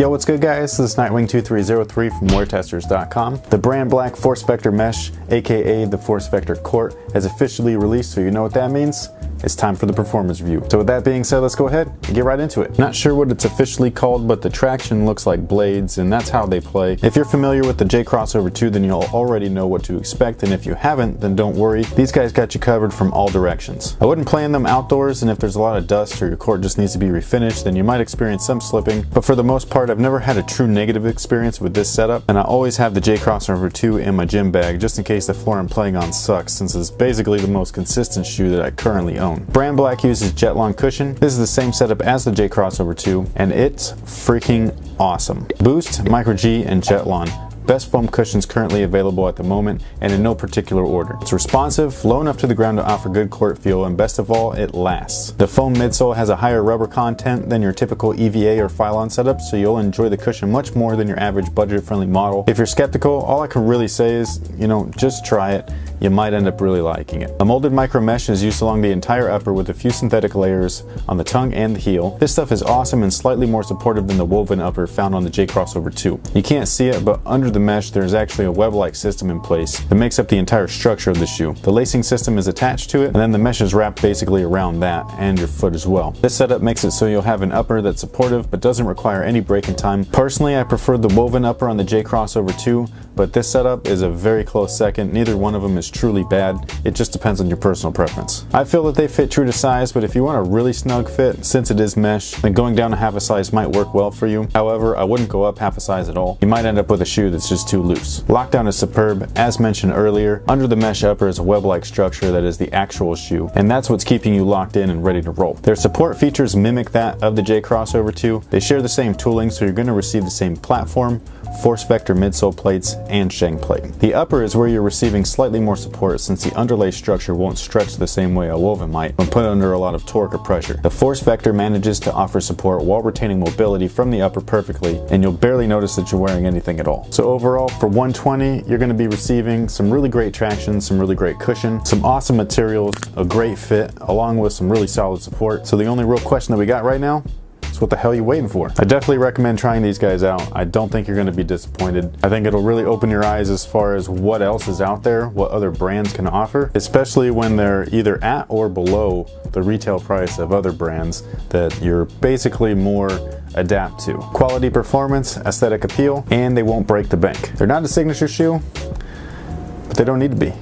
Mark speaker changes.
Speaker 1: Yo, what's good guys? This is Nightwing2303 from WearTesters.com. The BrandBlack Force Vector Mesh, aka the Force Vector Court, has officially released, so you know what that means? It's time for the performance review. So with that being said, let's go ahead and get right into it. Not sure what it's officially called, but the traction looks like blades, and that's how they play. If you're familiar with the J Crossover 2, then you'll already know what to expect, and if you haven't, then don't worry. These guys got you covered from all directions. I wouldn't play in them outdoors, and if there's a lot of dust or your court just needs to be refinished, then you might experience some slipping, but for the most part, I've never had a true negative experience with this setup, and I always have the J Crossover 2 in my gym bag just in case the floor I'm playing on sucks, since it's basically the most consistent shoe that I currently own. BrandBlack uses Jetlon cushion. This is the same setup as the J Crossover 2, and it's freaking awesome. Boost, Micro G, and Jetlon. Best foam cushions currently available at the moment, and in no particular order. It's responsive, low enough to the ground to offer good court feel, and best of all, it lasts. The foam midsole has a higher rubber content than your typical EVA or Phylon setup, so you'll enjoy the cushion much more than your average budget-friendly model. If you're skeptical, all I can really say is, just try it. You might end up really liking it. A molded micro mesh is used along the entire upper with a few synthetic layers on the tongue and the heel. This stuff is awesome and slightly more supportive than the woven upper found on the J Crossover 2. You can't see it, but under the mesh there's actually a web-like system in place that makes up the entire structure of the shoe. The lacing system is attached to it, and then the mesh is wrapped basically around that and your foot as well. This setup makes it so you'll have an upper that's supportive but doesn't require any break in time. Personally, I prefer the woven upper on the J Crossover 2, but this setup is a very close second. Neither one of them is truly bad. It just depends on your personal preference. I feel that they fit true to size, but if you want a really snug fit, since it is mesh, then going down a half a size might work well for you. However, I wouldn't go up half a size at all. You might end up with a shoe that's just too loose. Lockdown is superb. As mentioned earlier, under the mesh upper is a web-like structure that is the actual shoe, and that's what's keeping you locked in and ready to roll. Their support features mimic that of the J Crossover 2. They share the same tooling, so you're going to receive the same platform, Force Vector midsole plates, and shank plate. The upper is where you're receiving slightly more support, since the underlay structure won't stretch the same way a woven might when put under a lot of torque or pressure. The Force Vector manages to offer support while retaining mobility from the upper perfectly, and you'll barely notice that you're wearing anything at all. So overall, for $120, you're going to be receiving some really great traction, some really great cushion, some awesome materials, a great fit, along with some really solid support. So the only real question that we got right now, what the hell are you waiting for? I definitely recommend trying these guys out. I don't think you're going to be disappointed. I think it'll really open your eyes as far as what else is out there, what other brands can offer, especially when they're either at or below the retail price of other brands that you're basically more adapt to. Quality, performance, aesthetic appeal, and they won't break the bank. They're not a signature shoe, but they don't need to be.